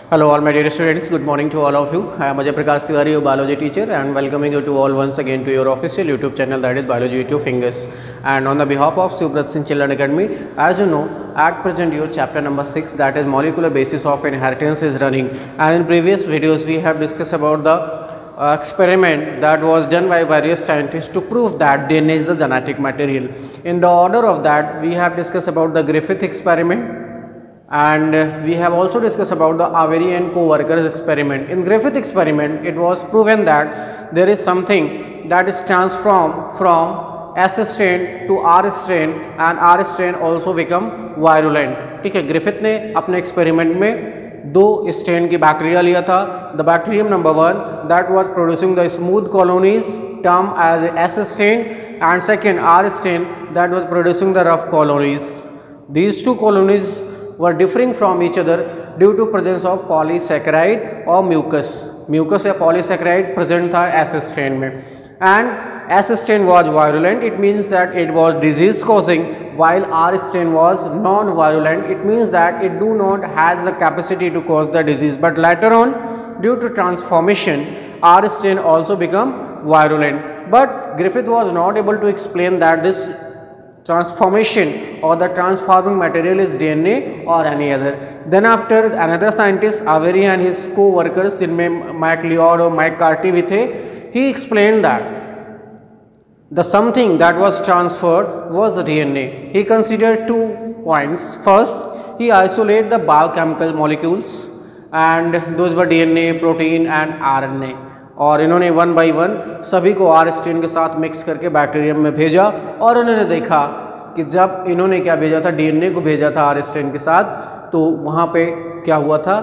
Hello all my dear students, good morning to all of you. I am Ajay Prakash Tiwari, your biology teacher, and welcoming you to all once again to your official YouTube channel, that is Biology with Your Fingers. And on the behalf of Subrat Singh Children Academy, as you know, at present your chapter number 6, that is molecular basis of inheritance, is running. And in previous videos we have discussed about the experiment that was done by various scientists to prove that DNA is the genetic material. In the order of that, we have discussed about the Griffith experiment, and we have also discussed about the Avery and co-workers experiment. In Griffith experiment, it was proven that there is something that is transformed from S strain to R strain, and R strain also become virulent. ठीक है, Griffith ने अपने experiment में दो strain की bacteria लिया था. The bacterium number 1 that was producing the smooth colonies term as S strain, and second R strain that was producing the rough colonies. These two colonies were differing from each other due to presence of polysaccharide or mucus. Mucus या polysaccharide present था S strain में, and S strain was virulent. It means that it was disease causing, while R strain was non-virulent. It means that it do not has the capacity to cause the disease. But later on, due to transformation, R strain also become virulent. But Griffith was not able to explain that this transformation or the transforming material is DNA or any other. Then after another scientist Avery and his co-workers, जिनमें Mike Leod और Mike Carty भी थे, he explained that the something that was transferred was the DNA. He considered 2 points. First, he isolated the biochemical molecules, and those were DNA, protein and RNA. और इन्होंने 1 by 1 सभी को R strain के साथ mix करके bacterium में भेजा, और उन्होंने देखा कि जब इन्होंने क्या भेजा था, DNA को भेजा था R strain के साथ, तो वहाँ पे क्या हुआ था,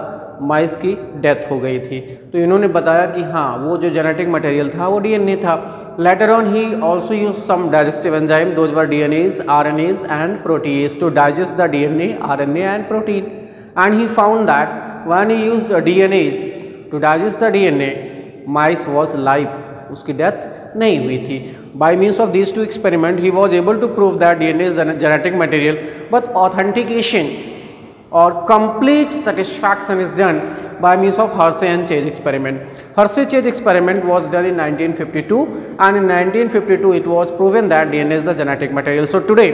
माइस की डेथ हो गई थी. तो इन्होंने बताया कि हाँ, वो जो जेनेटिक मटेरियल था वो DNA था. Later on he also use some digestive enzyme, those were DNAs, RNAs and protease to digest the DNA, RNA and protein. And he found that when he used the DNAs to digest the DNA, mice was live, उसकी death नहीं हुई थी. By means of this two experiment he was able to prove that DNA is genetic material, but authentication or complete satisfaction is done by means of Hershey and Chase experiment. Hershey-Chase experiment was done in 1952, and in 1952 it was proven that DNA is the genetic material. So today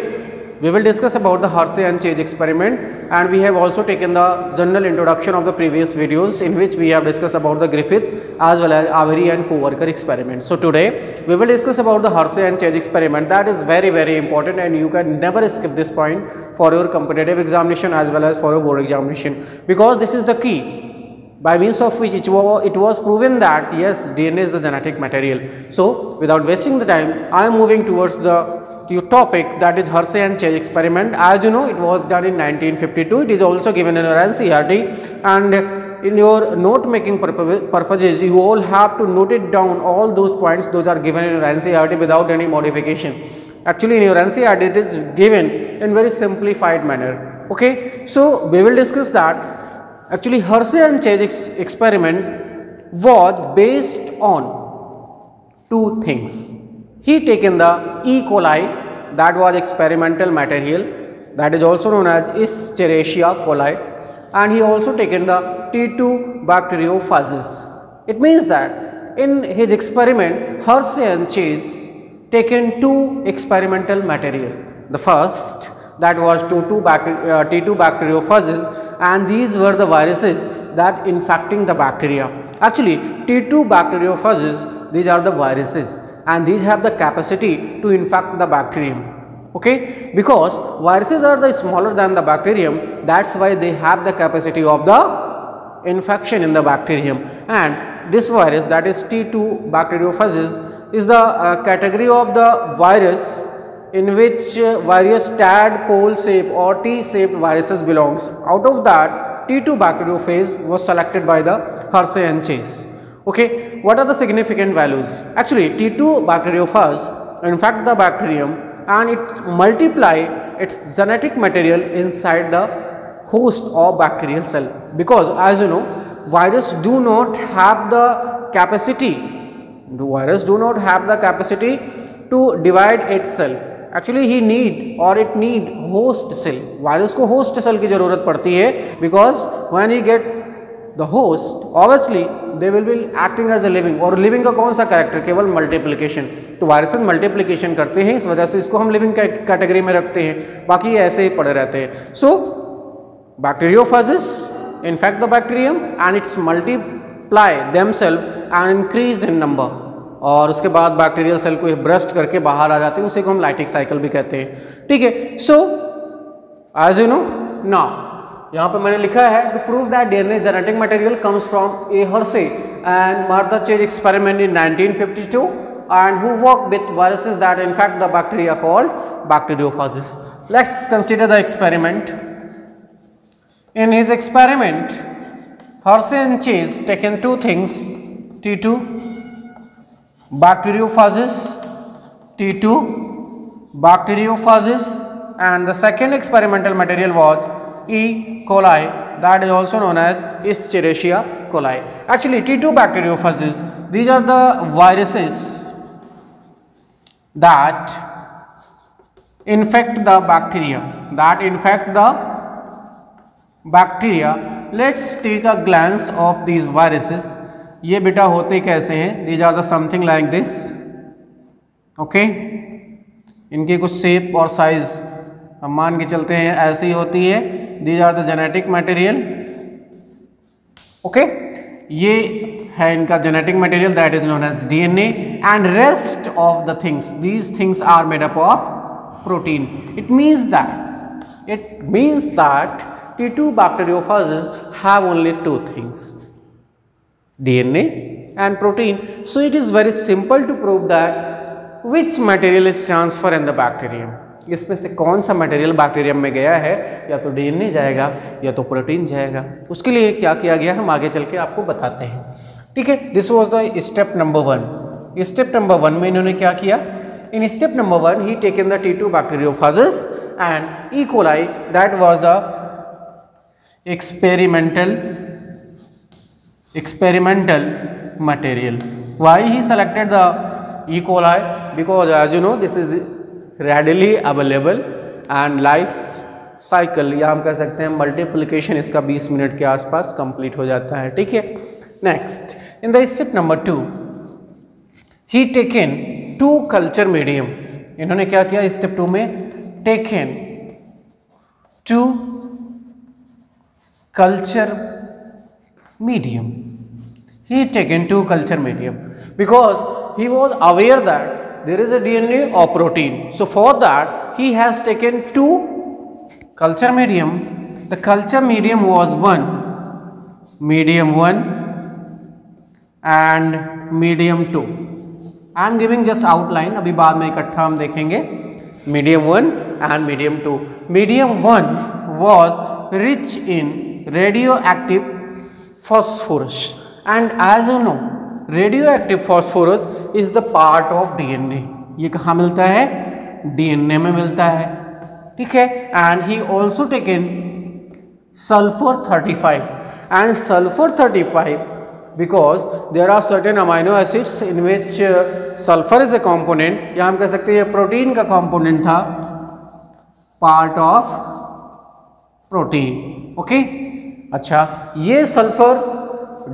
we will discuss about the Hershey and Chase experiment, and we have also taken the general introduction of the previous videos in which we have discussed about the Griffith as well as Avery and co-worker experiment. So today we will discuss about the Hershey and Chase experiment. That is very important, and you can never skip this point for your competitive examination as well as for your board examination, because this is the key by means of which it was proven that yes, DNA is the genetic material. So without wasting the time, I am moving towards the topic, that is Hershey and Chase experiment. As you know, it was done in 1952. It is also given in your NCERT, and in your note making purposes you all have to note it down, all those points. Those are given in your NCERT without any modification. Actually in your NCERT it is given in very simplified manner. Okay, so we will discuss that. Actually Hershey and Chase experiment was based on 2 things. He taken the E. coli, that was experimental material, that is also known as Escherichia coli, and he also taken the T2 bacteriophages. It means that in his experiment Hershey and Chase taken 2 experimental material. The first, that was T2 bacteriophages, and these were the viruses that infecting the bacteria. Actually T2 bacteriophages, these are the viruses, and these have the capacity to infect the bacterium. Okay, because viruses are the smaller than the bacterium, that's why they have the capacity of the infection in the bacterium. And this virus, that is T2 bacteriophages, is the category of the virus in which various tadpole shape or T-shaped viruses belongs. Out of that, T2 bacteriophage was selected by the Hershey and Chase. Okay, what are the significant values? Actually T2 bacteriophage infect the bacterium and it multiply its genetic material inside the host or bacterial cell, because as you know, virus do not have the capacity to divide itself. Actually he need or it need host cell. Virus को host cell की जरूरत पड़ती है, because when he get the host obviously they will be acting as a living, और living का कौन सा character, केवल मल्टीप्लिकेशन। तो वायरसेस मल्टीप्लिकेशन करते हैं, इस वजह से इसको हम लिविंग कैटेगरी में रखते हैं, बाकी ऐसे ही पड़े रहते हैं। So bacteriophages infect the bacterium and its multiply themselves and increase in number, और उसके बाद बैक्टीरियल सेल को ब्रस्ट करके बाहर आ जाते हैं, उसे को हम लाइटिक साइकिल भी कहते हैं। ठीक है, so as you know now यहाँ पे मैंने लिखा है to prove that DNA genetic material comes from a Hershey and Martha Chase experiment in 1952 and who worked with viruses that infect the bacteria called bacteriophages. Let's consider the experiment. In his experiment, Hershey and Chase taken two things, T2 bacteriophages, T2 bacteriophages, and the second experimental material was E. coli, that is also known as Escherichia coli. Actually, T2 bacteriophages, these are the viruses that infect the bacteria. Let's take a glance of these viruses. ये बेटा होते कैसे हैं? These are the something like this. Okay, इनके कुछ shape और size हम मान के चलते हैं ऐसे ही होती है। These are the genetic material. Okay, ये है इनका genetic material, that is known as DNA, and rest of the things, these things are made up of protein. It means that T2 bacteriophages have only two things, DNA and protein. So it is very simple to prove that which material is transferred in the bacterium. इसमें से कौन सा material bacterium में गया है, या तो DNA जाएगा या तो प्रोटीन जाएगा. उसके लिए क्या किया गया हम आगे चल के आपको बताते हैं. ठीक है, this was the step number 1. Step number 1 में इन्होंने क्या किया? In step number 1 he taken the T2 bacteriophages and E. coli, that was the experimental material. Why he selected the E. coli? Because as you know this is readily available and life cycle, या हम कह सकते हैं multiplication इसका 20 minute के आसपास complete हो जाता है. ठीक है, next in the step number 2 he taken 2 culture medium. इन्होंने क्या किया स्टेप 2 में? Taken 2 culture medium. He taken 2 culture medium because he was aware that there is a DNA or protein. So for that he has taken 2 culture medium. The culture medium was medium 1 and medium 2. I am giving just outline, अभी बाद में इकट्ठा हम देखेंगे. Medium 1 and medium 2. Medium 1 was rich in radioactive phosphorus, and as you know radioactive phosphorus is the part of DNA. ये कहाँ मिलता है? DNA में मिलता है. ठीक है, and he also taken sulfur 35 and sulfur 35 because there are certain amino acids in which sulfur is a component, या हम कह सकते हैं प्रोटीन का component था, part of प्रोटीन. ओके, अच्छा, ये सल्फर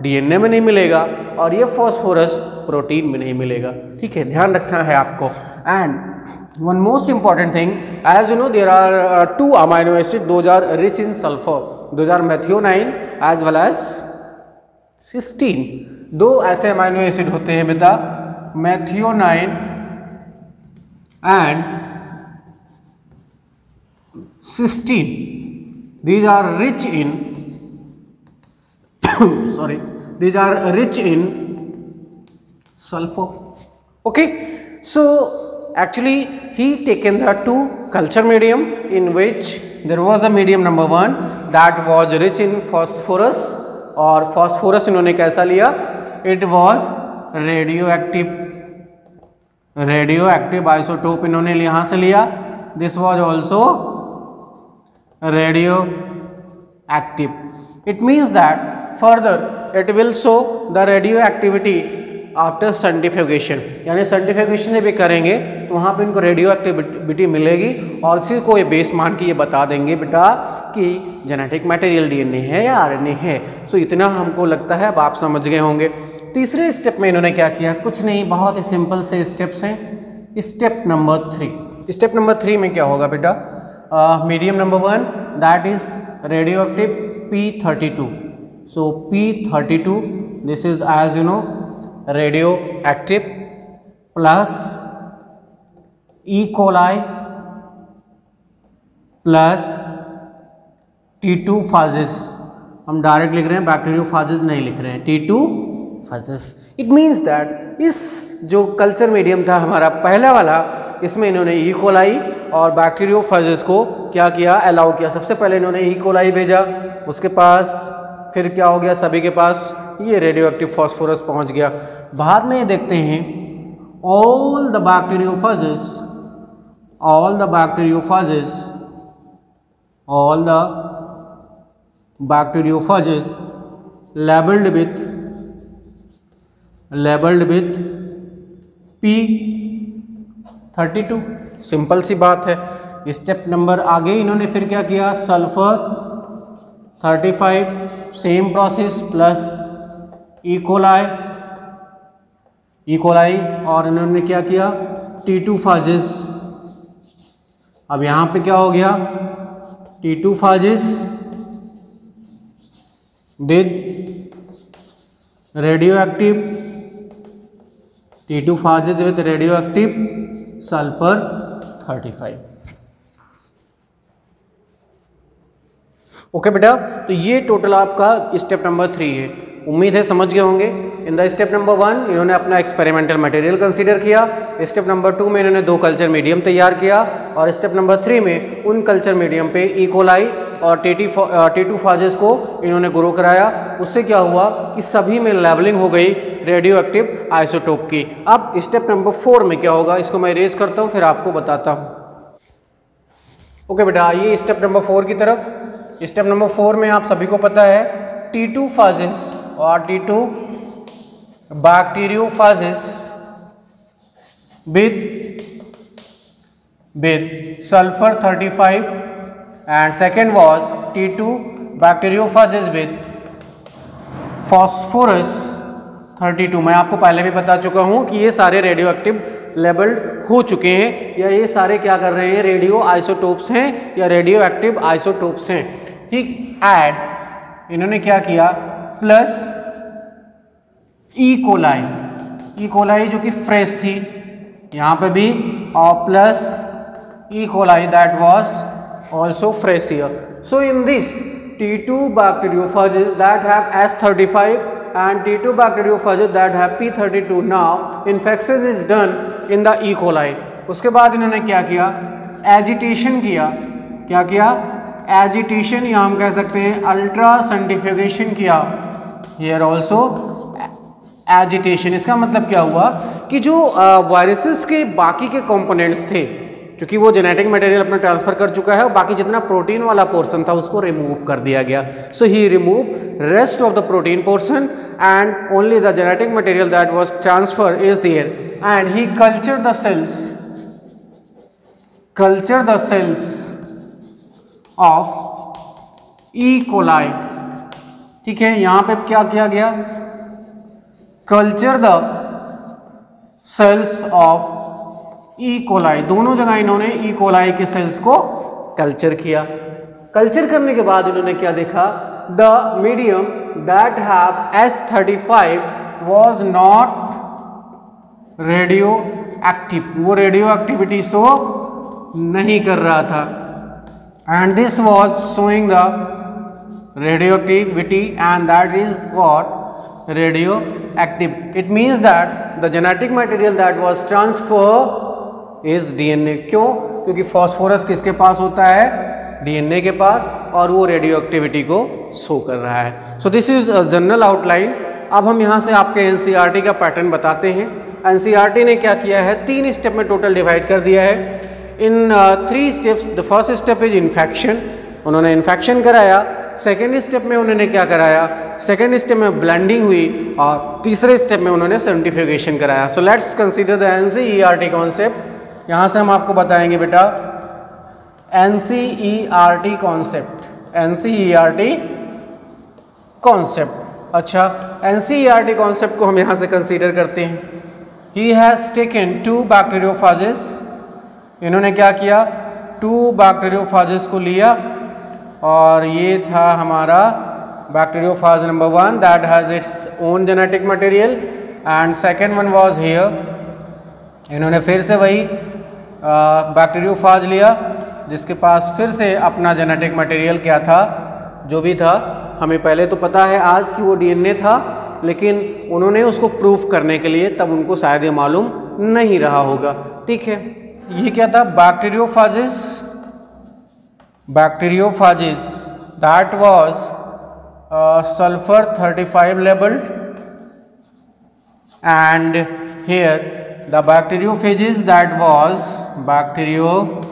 डीएनए में नहीं मिलेगा और ये फॉस्फोरस प्रोटीन में नहीं मिलेगा. ठीक है, ध्यान रखना है आपको. And one most important thing, as you know there are 2 amino acid, those are rich in sulphur, those are methionine as well as cysteine. 2 ऐसे अमाइनो एसिड होते हैं बेटा, methionine and cysteine. These are rich in these are rich in sulfur. Okay, so actually he taken the 2 culture medium in which there was a medium number 1 that was rich in phosphorus, और phosphorus इन्होंने कैसा लिया? It was radioactive isotope इन्होंने यहाँ से लिया. This was also radioactive. It means that further it will show the radioactivity after centrifugation, यानी centrifugation जब ये करेंगे तो वहाँ पे इनको रेडियो एक्टिविटी मिलेगी और इसी को ये बेस मान के ये बता देंगे बेटा कि जेनेटिक मटेरियल डीएनए है या आरएनए है। सो इतना हमको लगता है अब आप समझ गए होंगे। तीसरे स्टेप में इन्होंने क्या किया, कुछ नहीं, बहुत ही सिंपल से स्टेप्स हैं। स्टेप नंबर 3, स्टेप नंबर 3 में क्या होगा बेटा, medium number 1 that is radio active P32। So P32 this is as you know radio active plus E. coli plus T2 phages. हम डायरेक्ट लिख रहे हैं, बैक्टीरियोफाजेस नहीं लिख रहे हैं, T2 फाजेस। इट मीन्स दैट इस जो कल्चर मीडियम था हमारा पहला वाला, इसमें इन्होंने ई कोलाई और बैक्टीरियोफाजेस को क्या किया, अलाउ किया। सबसे पहले इन्होंने ई कोलाई भेजा, उसके पास फिर क्या हो गया, सभी के पास ये रेडियो एक्टिव फॉस्फोरस पहुंच गया। बाद में ये देखते हैं all the bacteriophages labeled with P32। Simple सी बात है। स्टेप नंबर आगे इन्होंने फिर क्या किया, sulphur 35 same process plus E coli और इन्होंने क्या किया, T2 फाजेस। अब यहाँ पे क्या हो गया, T2 phages with radio active T2 phages with radio active sulphur 35। Okay बेटा, तो ये टोटल आपका स्टेप नंबर 3 है। उम्मीद है समझ गए होंगे। इन द स्टेप नंबर 1 इन्होंने अपना एक्सपेरिमेंटल मटेरियल कंसीडर किया, स्टेप नंबर 2 में इन्होंने 2 कल्चर मीडियम तैयार किया और स्टेप नंबर 3 में उन कल्चर मीडियम पे ई कोलाई और T2 फाजेस को इन्होंने ग्रो कराया। उससे क्या हुआ कि सभी में लेवलिंग हो गई रेडियो एक्टिव आइसोटोप की। अब स्टेप नंबर 4 में क्या होगा, इसको मैं इरेज करता हूँ फिर आपको बताता हूँ। ओके बेटा, आइए स्टेप नंबर 4 की तरफ। स्टेप नंबर 4 में आप सभी को पता है T2 फाजेस और T2 बैक्टीरियोफाजेस with sulfur 35 and second was T2 bacteriophages with phosphorus 32। मैं आपको पहले भी बता चुका हूं कि ये सारे रेडियो एक्टिव लेबल्ड हो चुके हैं, या ये सारे क्या कर रहे हैं, रेडियो आइसोटोप्स हैं या रेडियो एक्टिव आइसोटोप्स हैं। ठीक, ऐड इन्होंने क्या किया, प्लस ई कोलाई जो कि फ्रेश थी यहाँ पे भी, और plus E coli that was also fresh here. So in this T2 bacteriophages that have S35 and T2 bacteriophages that have P32, now infection is done in the E. coli। उसके बाद इन्होंने क्या किया, एजिटेशन किया। क्या किया, agitation, या हम कह सकते हैं अल्ट्रा सेंट्रीफ्यूगेशन किया। Here also agitation. इसका मतलब क्या हुआ कि जो वायरसेस के बाकी के कंपोनेंट्स थे, क्योंकि वो जेनेटिक मटेरियल अपना ट्रांसफर कर चुका है और बाकी जितना प्रोटीन वाला पोर्शन था उसको रिमूव कर दिया गया। So he remove rest of the protein portion and only the genetic material that was transfer is there and he culture the cells of E coli. ठीक है, यहां पे क्या किया गया, culture the cells of E coli. दोनों जगह इन्होंने ई कोलाई के सेल्स को कल्चर किया। कल्चर करने के बाद इन्होंने क्या देखा, the medium that have S35 was not radio active, वो रेडियो एक्टिविटी शो नहीं कर रहा था, and this was showing the radio activity and that is what, radio active. It means that the genetic material that was transfer is DNA. क्यों, क्योंकि phosphorus किसके पास होता है, डीएनए के पास, और वो रेडियो एक्टिविटी को शो कर रहा है। सो दिस इज जनरल आउटलाइन। अब हम यहाँ से आपके एनसीईआरटी का पैटर्न बताते हैं। एनसीईआरटी ने क्या किया है, 3 स्टेप में टोटल डिवाइड कर दिया है। इन 3 steps, the first step is infection, उन्होंने इन्फेक्शन कराया। सेकेंड स्टेप में उन्होंने क्या कराया, सेकेंड स्टेप में ब्लेंडिंग हुई और तीसरे स्टेप में उन्होंने सेंट्रीफ्यूगेशन कराया। So let's consider the NCERT concept. यहाँ से हम आपको बताएंगे बेटा NCERT कॉन्सेप्ट, NCERT कॉन्सेप्ट। अच्छा, NCERT कॉन्सेप्ट को हम यहाँ से कंसीडर करते हैं। ही हैज़ टेकन 2 बैक्टीरियोफाजेस, इन्होंने क्या किया 2 बैक्टीरियोफाजेस को लिया और ये था हमारा bacteriophage number 1 that has its own genetic material and second one was here. इन्होंने फिर से वही बैक्टीरियोफाज लिया जिसके पास फिर से अपना जेनेटिक मटेरियल क्या था, जो भी था हमें पहले तो पता है आज कि वो DNA था, लेकिन उन्होंने उसको प्रूफ करने के लिए तब उनको शायद ये मालूम नहीं रहा होगा। ठीक है, ये क्या था bacteriophages that was sulphur 35 labelled and here the bacteriophages that was bacteriophages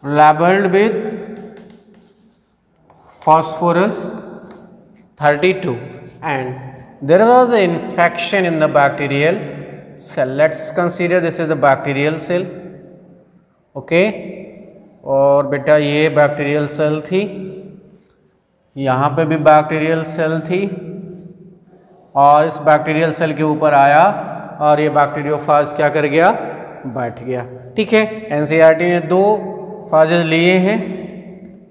labeled with phosphorus 32 and there was an infection in the bacterial cell. Let's consider this is the bacterial cell. Okay, और बेटा ये bacterial cell थी, यहाँ पे भी bacterial cell थी और इस बैक्टीरियल सेल के ऊपर आया और ये बैक्टीरियोफाज क्या कर गया, बैठ गया। ठीक है, NCERT ने 2 फाजेस लिए हैं,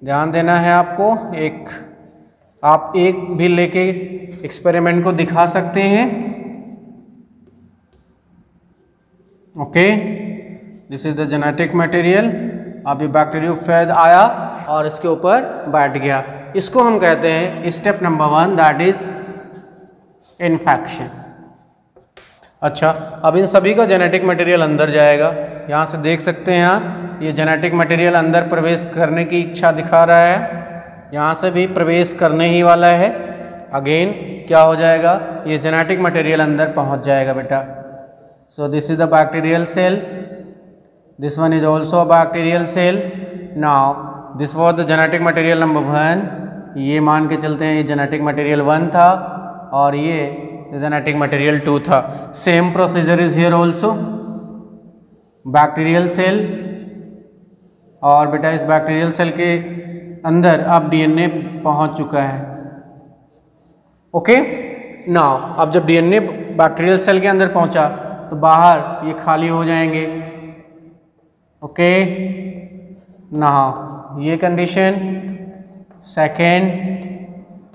ध्यान देना है आपको। आप एक भी लेके एक्सपेरिमेंट को दिखा सकते हैं। Okay, this is the genetic material. अब ये बैक्टीरियोफेज आया और इसके ऊपर बैठ गया, इसको हम कहते हैं step number 1 that is infection. अच्छा, अब इन सभी का जेनेटिक मटेरियल अंदर जाएगा, यहाँ से देख सकते हैं आप ये जेनेटिक मटेरियल अंदर प्रवेश करने की इच्छा दिखा रहा है, यहाँ से भी प्रवेश करने ही वाला है। अगेन क्या हो जाएगा, ये जेनेटिक मटेरियल अंदर पहुँच जाएगा बेटा। So this is the bacterial cell, this one is also a bacterial cell. Now this was the genetic material number 1, ये मान के चलते हैं ये जेनेटिक मटेरियल 1 था और ये जेनेटिक मटेरियल 2 था। Same procedure is here also, bacterial cell और बेटा इस बैक्टीरियल सेल के अंदर अब DNA पहुंच चुका है। ओके, नाउ अब जब DNA बैक्टीरियल सेल के अंदर पहुंचा तो बाहर ये खाली हो जाएंगे। ओके, नाउ ये कंडीशन सेकेंड,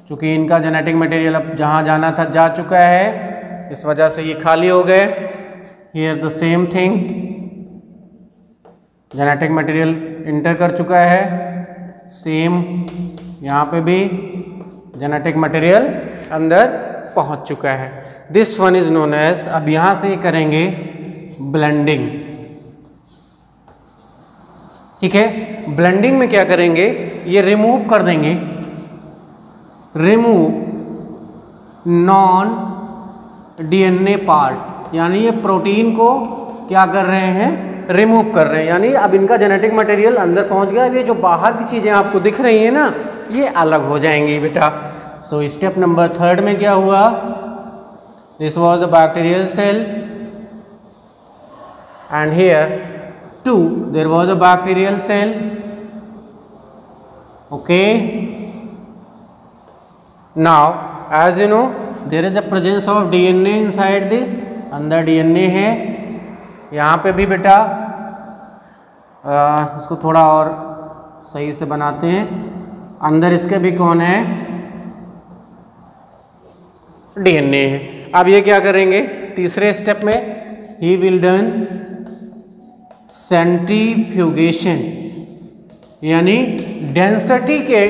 चूँकि इनका जेनेटिक मटेरियल अब जहाँ जाना था जा चुका है, इस वजह से ये खाली हो गए। Here the same thing, genetic material inter कर चुका है, सेम यहाँ पे भी जेनेटिक मटेरियल अंदर पहुँच चुका है। This one is known as, अब यहाँ से ये करेंगे ब्लेंडिंग। ठीक है, ब्लेंडिंग में क्या करेंगे, ये रिमूव कर देंगे, रिमूव नॉन DNA पार्ट, यानी ये प्रोटीन को क्या कर रहे हैं, रिमूव कर रहे हैं। यानी अब इनका जेनेटिक मटेरियल अंदर पहुंच गया, ये जो बाहर की चीज़ें आपको दिख रही हैं ना, ये अलग हो जाएंगी बेटा। सो स्टेप नंबर 3 में क्या हुआ, this was the bacterial cell and here 2 there was a bacterial cell. Okay, now as you know there is a presence of DNA inside this, अंदर DNA है। यहाँ पे भी बेटा इसको थोड़ा और सही से बनाते हैं, अंदर इसके भी कौन है, DNA है। अब ये क्या करेंगे, तीसरे स्टेप में ही विल डन सेंट्रीफ्यूगेशन, यानी डेंसिटी के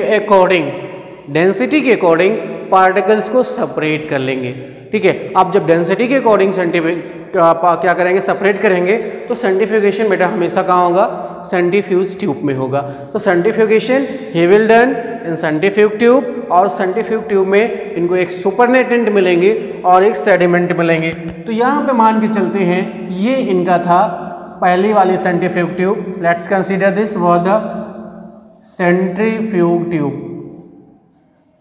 अकॉर्डिंग पार्टिकल्स को सेपरेट कर लेंगे। ठीक है, अब जब डेंसिटी के अकॉर्डिंग क्या करेंगे, सेपरेट करेंगे, तो सेंट्रीफ्यूगेशन बेटा हमेशा कहाँ होगा, सेंट्रीफ्यूज ट्यूब में होगा। तो centrifugation he will done in centrifuge tube, और सेंट्रीफ्यूग ट्यूब में इनको एक सुपरनेटेंट मिलेंगे और एक सेडिमेंट मिलेंगे। तो यहाँ पे मान के चलते हैं ये इनका था पहली वाली centrifuge tube. Let's consider this was the centrifuge tube.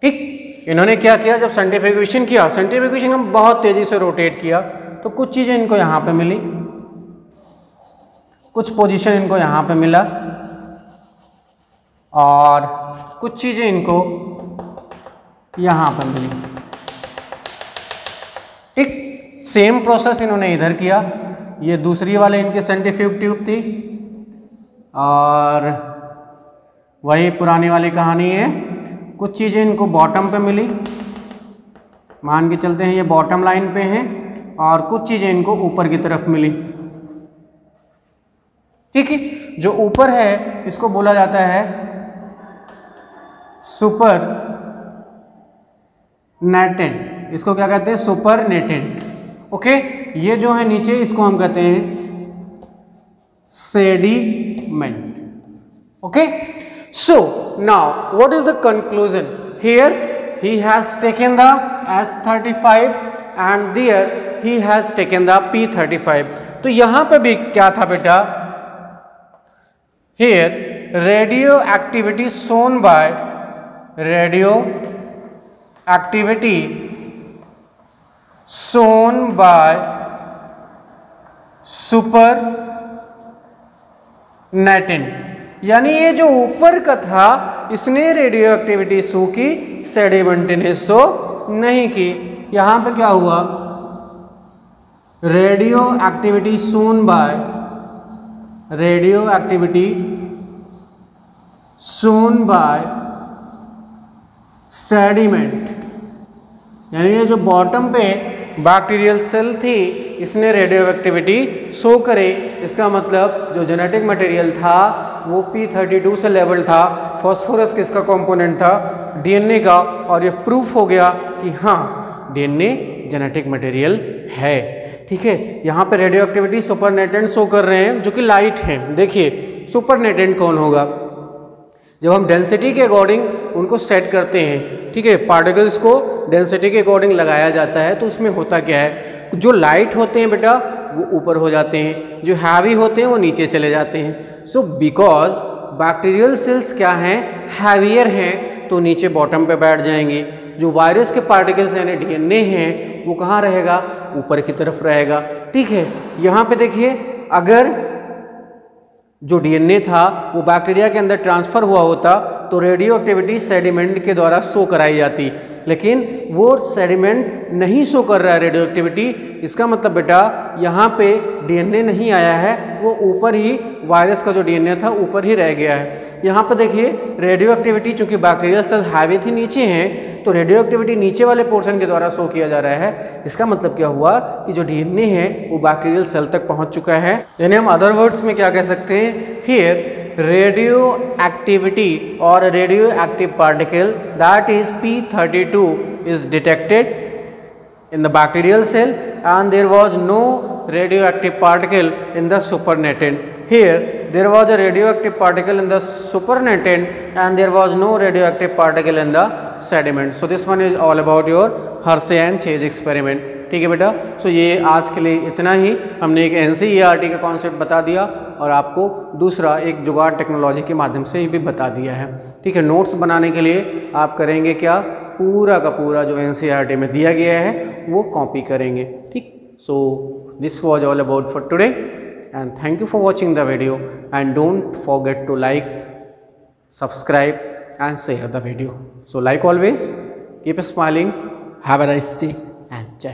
ठीक, इन्होंने क्या किया, जब सेंट्रीफ्यूगेशन किया, सेंट्रीफ्यूगेशन में बहुत तेजी से रोटेट किया तो कुछ चीजें इनको यहां पे मिली, कुछ पोजीशन इनको यहां पे मिला और कुछ चीजें इनको यहां पे मिली। ठीक, सेम प्रोसेस इन्होंने इधर किया। ये दूसरी वाले इनके सेंट्रीफ्यूग ट्यूब थी और वही पुरानी वाली कहानी है। कुछ चीजें इनको बॉटम पे मिली, मान के चलते हैं ये बॉटम लाइन पे हैं, और कुछ चीजें इनको ऊपर की तरफ मिली। ठीक है, जो ऊपर है इसको बोला जाता है सुपर नेटेंट। इसको क्या कहते हैं, सुपर नेटेंट। ओके, ये जो है नीचे इसको हम कहते हैं sediment. Okay, so now what is the conclusion here? He has taken the S35 and there he has taken the P35। तो यहां पे भी क्या था बेटा, here radioactivity shown by radioactivity shown by supernatant, यानी ये जो ऊपर का था इसने रेडियो एक्टिविटी शो की, सेडिमेंट ने शो नहीं की। यहां पे क्या हुआ, radio activity shown by radioactivity shown by sediment, यानी ये जो बॉटम पे बैक्टीरियल सेल थी इसने रेडियो एक्टिविटी शो करे। इसका मतलब जो जेनेटिक मटेरियल था वो P32 से लेवल था। फास्फोरस किसका कंपोनेंट था, डीएनए का, और ये प्रूफ हो गया कि हाँ डीएनए जेनेटिक मटेरियल है। ठीक है, यहाँ पे रेडियो एक्टिविटी सुपरनेटेंट शो कर रहे हैं जो कि लाइट है। देखिए सुपरनेटेंट कौन होगा, जब हम डेंसिटी के अकॉर्डिंग उनको सेट करते हैं। ठीक है, पार्टिकल्स को डेंसिटी के अकॉर्डिंग लगाया जाता है, तो उसमें होता क्या है, जो लाइट होते हैं बेटा वो ऊपर हो जाते हैं, जो हैवी होते हैं वो नीचे चले जाते हैं। सो बिकॉज बैक्टीरियल सेल्स क्या हैं, हैवियर हैं, तो नीचे बॉटम पे बैठ जाएंगे। जो वायरस के पार्टिकल्स यानी डीएनए हैं वो कहाँ रहेगा, ऊपर की तरफ रहेगा। ठीक है, यहाँ पे देखिए अगर जो डीएनए था वो बैक्टीरिया के अंदर ट्रांसफर हुआ होता तो रेडियो एक्टिविटी सेडिमेंट के द्वारा शो कराई जाती, लेकिन वो सेडिमेंट नहीं शो कर रहा है रेडियो एक्टिविटी। इसका मतलब बेटा यहाँ पे डीएनए नहीं आया है, वो ऊपर ही वायरस का जो डीएनए था ऊपर ही रह गया है। यहाँ पे देखिए रेडियो एक्टिविटी चूंकि बैक्टीरियल सेल हैवी थी नीचे हैं, तो रेडियो एक्टिविटी नीचे वाले पोर्शन के द्वारा शो किया जा रहा है। इसका मतलब क्या हुआ कि जो डीएनए है वो बैक्टीरियल सेल तक पहुँच चुका है। यानी हम अदर वर्ड्स में क्या कह सकते हैं, हियर रेडियो एक्टिविटी और radio active particle that is P32 is detected in the bacterial cell and there was no radioactive particle in the supernatant. Here there was a radioactive particle in the supernatant and there was no radioactive particle in the sediment. So this one is all about your Hershey and Chase experiment. ठीक है बेटा, सो ये आज के लिए इतना ही। हमने एक NCERT का कॉन्सेप्ट बता दिया और आपको दूसरा एक जुगाड़ टेक्नोलॉजी के माध्यम से ये भी बता दिया है। ठीक है, नोट्स बनाने के लिए आप करेंगे क्या, पूरा का पूरा जो NCERT में दिया गया है वो कॉपी करेंगे। ठीक, so this was all about for today and thank you for watching the video and don't forget to like, subscribe and share the video. So like always, keep smiling, have a nice day and जय।